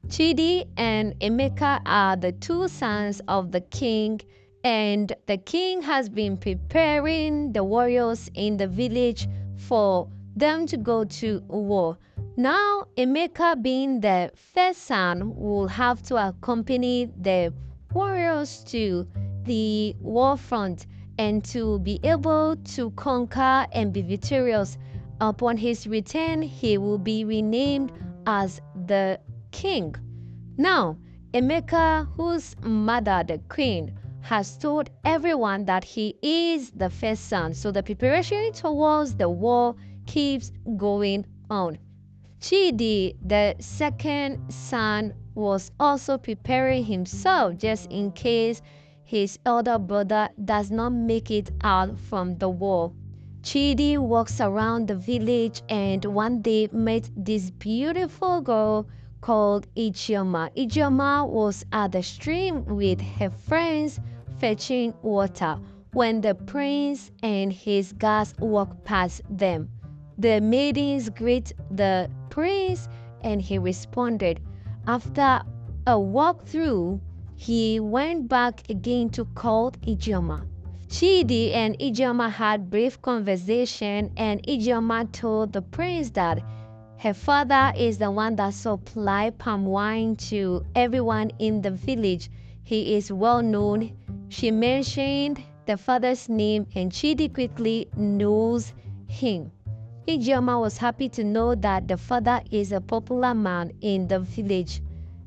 Chidi and Emeka are the two sons of the king, and the king has been preparing the warriors in the village for them to go to war. Now, Emeka, being the first son, will have to accompany the warriors to the warfront and to be able to conquer and be victorious. Upon his return, he will be renamed as the king. Now, Emeka, whose mother, the queen, has told everyone that he is the first son, so the preparation towards the war keeps going on. Chidi, the second son, was also preparing himself just in case his elder brother does not make it out from the war. Chidi walks around the village and one day met this beautiful girl called Ichioma. Ichioma was at the stream with her friends fetching water when the prince and his guards walked past them. The maidens greet the prince and he responded. After a walk through, he went back again to call Ichioma. Chidi and Ichioma had brief conversation and Ichioma told the prince that her father is the one that supplies palm wine to everyone in the village. He is well known. She mentioned the father's name and Chidi quickly knows him. Ichioma was happy to know that the father is a popular man in the village.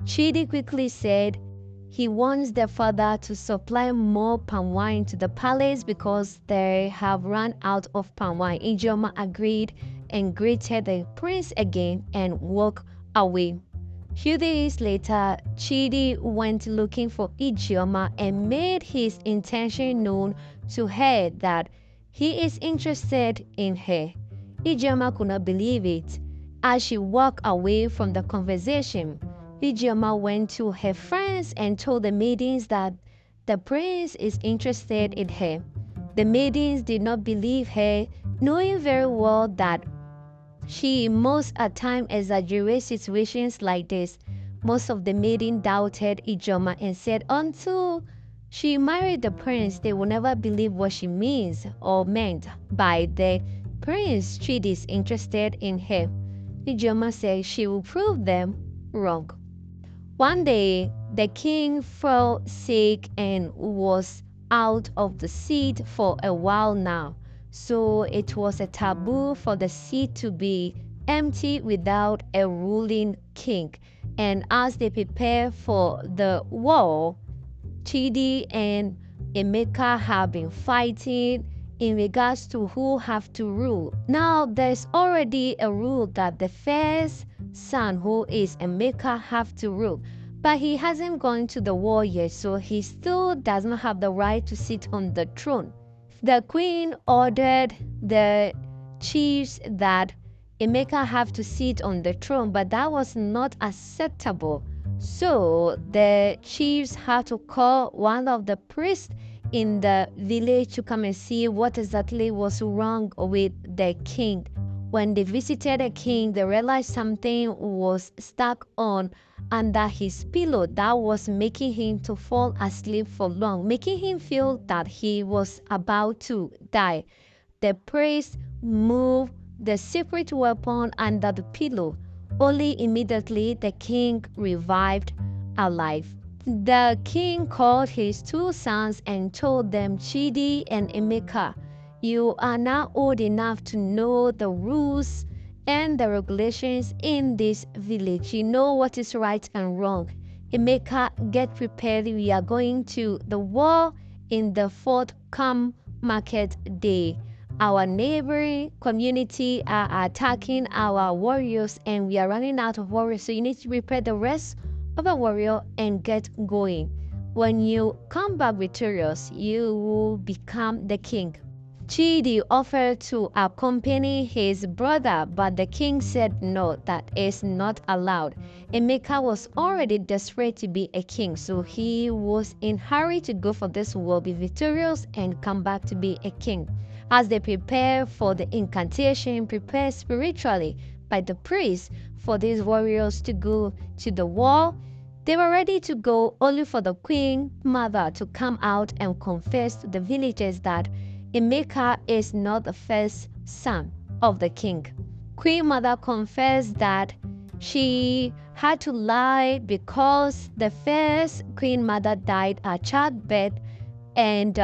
Chidi quickly said he wants the father to supply more palm wine to the palace because they have run out of palm wine. Ichioma agreed and greeted the prince again and walked away. Few days later, Chidi went looking for Ichioma and made his intention known to her that he is interested in her. Ichioma could not believe it. As she walked away from the conversation, Ichioma went to her friends and told the maidens that the prince is interested in her. The maidens did not believe her, knowing very well that she most at times exaggerates situations like this. Most of the maidens doubted Ichioma and said until she married the prince, they will never believe what she means or meant by the prince Chidi is interested in her. Ichioma said she will prove them wrong. One day, the king fell sick and was out of the seat for a while now. So it was a taboo for the seat to be empty without a ruling king. And as they prepare for the war, Chidi and Emeka have been fighting in regards to who have to rule. Now there's already a rule that the first son, who is Emeka, have to rule. But he hasn't gone to the war yet, so he still does not have the right to sit on the throne. The queen ordered the chiefs that Emeka have to sit on the throne, but that was not acceptable. So the chiefs had to call one of the priests in the village to come and see what exactly was wrong with the king. When they visited the king, they realized something was stuck on under his pillow that was making him to fall asleep for long, making him feel that he was about to die. The priest moved the secret weapon under the pillow. Only immediately the king revived alive. The king called his two sons and told them, Chidi and Emeka, you are now old enough to know the rules and the regulations in this village. You know what is right and wrong. Emeka, get prepared. We are going to the war in the forthcoming market day. Our neighboring community are attacking our warriors and we are running out of warriors. So you need to prepare the rest of a warrior and get going. When you come back victorious, you will become the king. Chidi offered to accompany his brother, but the king said no, that is not allowed. Emeka was already desperate to be a king, so he was in a hurry to go for this war, be victorious, and come back to be a king. As they prepare for the incantation prepared spiritually by the priest for these warriors to go to the war. They were ready to go only for the queen mother to come out and confess to the villagers that Emeka is not the first son of the king. Queen mother confessed that she had to lie because the first queen mother died at childbirth, and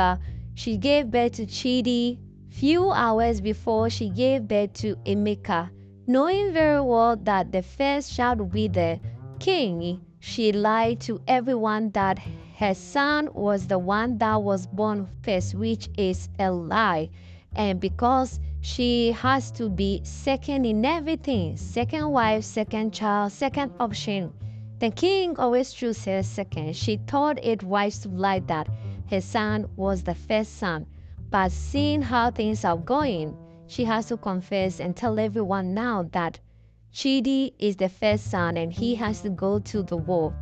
she gave birth to Chidi few hours before she gave birth to Emeka. Knowing very well that the first child would be the king, she lied to everyone that her son was the one that was born first, which is a lie. And because she has to be second in everything, second wife, second child, second option, the king always chose her second. She thought it wise to lie that her son was the first son. But seeing how things are going, she has to confess and tell everyone now that Chidi is the first son and he has to go to the war.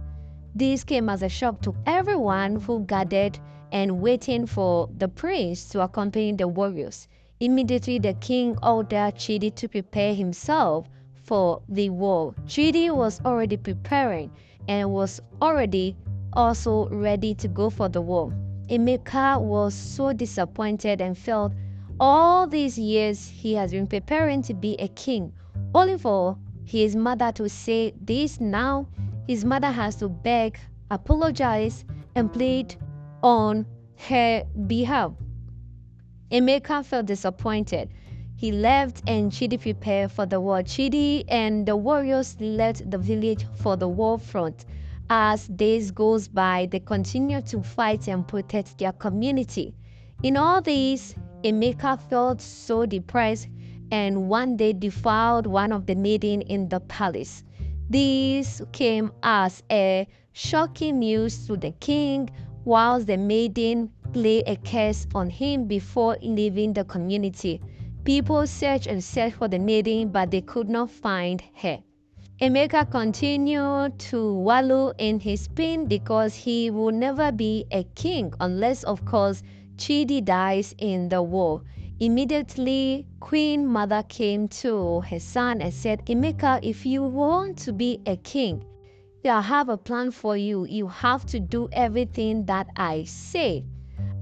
This came as a shock to everyone who gathered and waiting for the prince to accompany the warriors. Immediately the king ordered Chidi to prepare himself for the war. Chidi was already preparing and was already also ready to go for the war. Emeka was so disappointed and felt all these years he has been preparing to be a king, only for his mother to say this now. His mother has to beg, apologize, and plead on her behalf. Emeka felt disappointed. He left and Chidi prepared for the war. Chidi and the warriors left the village for the war front. As days goes by, they continue to fight and protect their community. In all this, Emeka felt so depressed and one day defiled one of the maidens in the palace. This came as a shocking news to the king, whilst the maiden laid a curse on him before leaving the community. People searched and searched for the maiden, but they could not find her. Emeka continued to wallow in his pain because he will never be a king unless, of course, Chidi dies in the war. Immediately, Queen Mother came to her son and said, Emeka, if you want to be a king, I have a plan for you. You have to do everything that I say.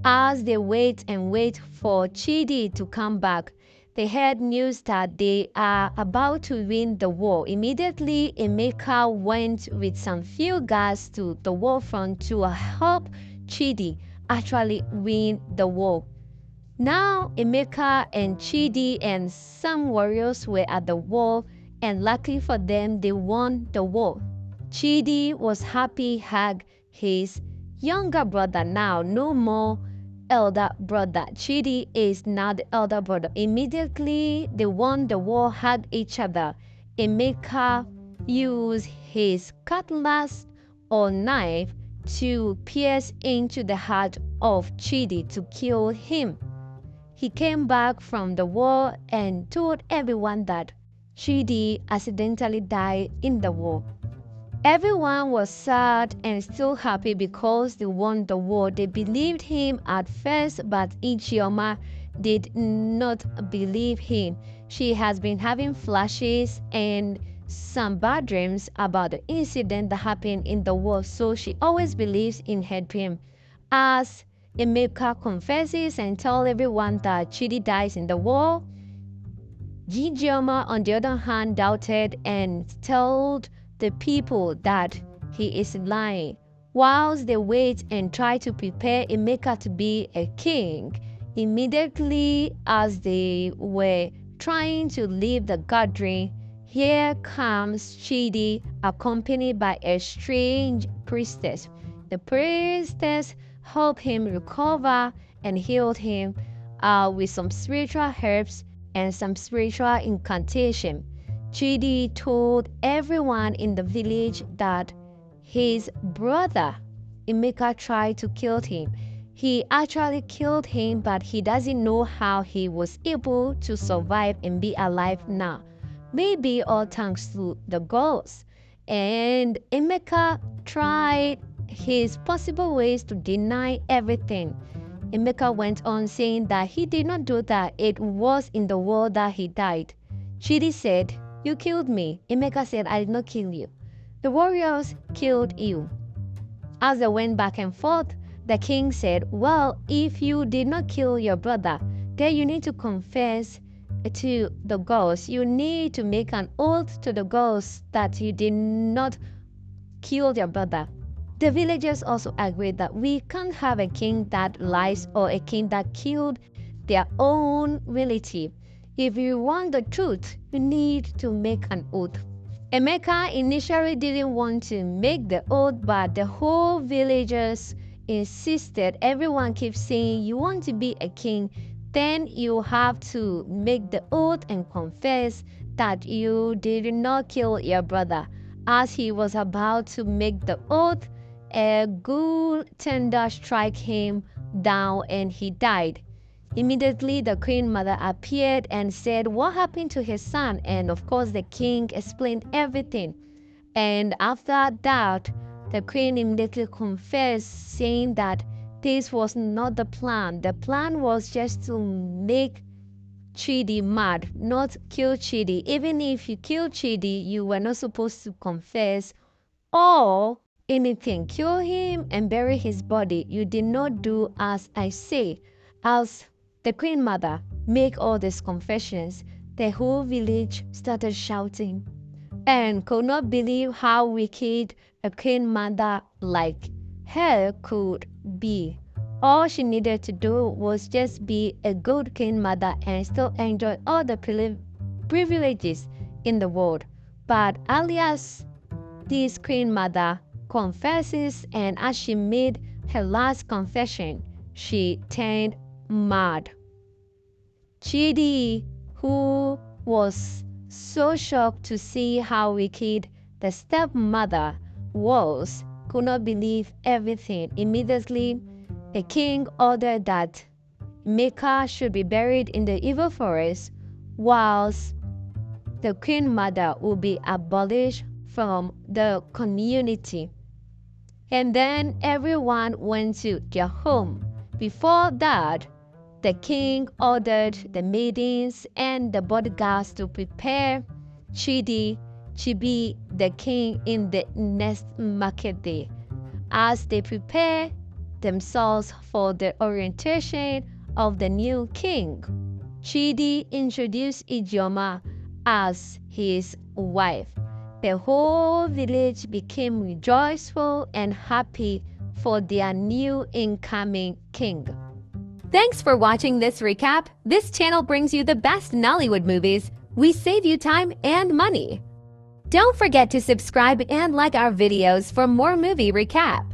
As they wait and wait for Chidi to come back, they heard news that they are about to win the war. Immediately, Emeka went with some few guards to the war front to help Chidi actually win the war. Now, Emeka and Chidi and some warriors were at the war, and luckily for them, they won the war. Chidi was happy, hugged his younger brother now, no more elder brother. Chidi is now the elder brother. Immediately they won the war, hugged each other. Emeka used his cutlass or knife to pierce into the heart of Chidi to kill him. He came back from the war and told everyone that Chidi accidentally died in the war. Everyone was sad and still happy because they won the war. They believed him at first, but Ichioma did not believe him. She has been having flashes and some bad dreams about the incident that happened in the war, so she always believes in her dream. As Emeka confesses and tells everyone that Chidi dies in the war, Ichioma, on the other hand, doubted and told the people that he is lying. Whilst they wait and try to prepare Emeka to be a king, immediately as they were trying to leave the gathering, here comes Chidi accompanied by a strange priestess. The priestess helped him recover and healed him with some spiritual herbs and some spiritual incantation. Chidi told everyone in the village that his brother Emeka tried to kill him. He actually killed him, but he doesn't know how he was able to survive and be alive now. Maybe all thanks to the gods. And Emeka tried his possible ways to deny everything. Emeka went on saying that he did not do that. It was in the war that he died. Chidi said, You killed me. Emeka said, I did not kill you. The warriors killed you. As they went back and forth, the king said, well, if you did not kill your brother, then you need to confess to the gods. You need to make an oath to the gods that you did not kill your brother. The villagers also agreed that we can't have a king that lies or a king that killed their own relative. If you want the truth, you need to make an oath. Emeka initially didn't want to make the oath, but the whole villagers insisted. Everyone keeps saying, you want to be a king, then you have to make the oath and confess that you did not kill your brother. As he was about to make the oath, a good thunder struck him down and he died. Immediately, the queen mother appeared and said what happened to his son, and of course the king explained everything. And after that, the queen immediately confessed, saying that this was not the plan. The plan was just to make Chidi mad, not kill Chidi. Even if you kill Chidi, you were not supposed to confess or anything. Kill him and bury his body. You did not do as I say. As the queen mother make all these confessions, the whole village started shouting and could not believe how wicked a queen mother like her could be. All she needed to do was just be a good queen mother and still enjoy all the privileges in the world. But alias, this queen mother confesses, and as she made her last confession, she turned mad. Chidi, who was so shocked to see how wicked the stepmother was, could not believe everything. Immediately, the king ordered that Emeka should be buried in the evil forest, whilst the queen mother would be abolished from the community. And then everyone went to their home. Before that, the king ordered the maidens and the bodyguards to prepare Chidi to be the king in the next market day. As they prepare themselves for the orientation of the new king, Chidi introduced Ichioma as his wife. The whole village became rejoiceful and happy for their new incoming king. Thanks for watching this recap. This channel brings you the best Nollywood movies. We save you time and money. Don't forget to subscribe and like our videos for more movie recaps.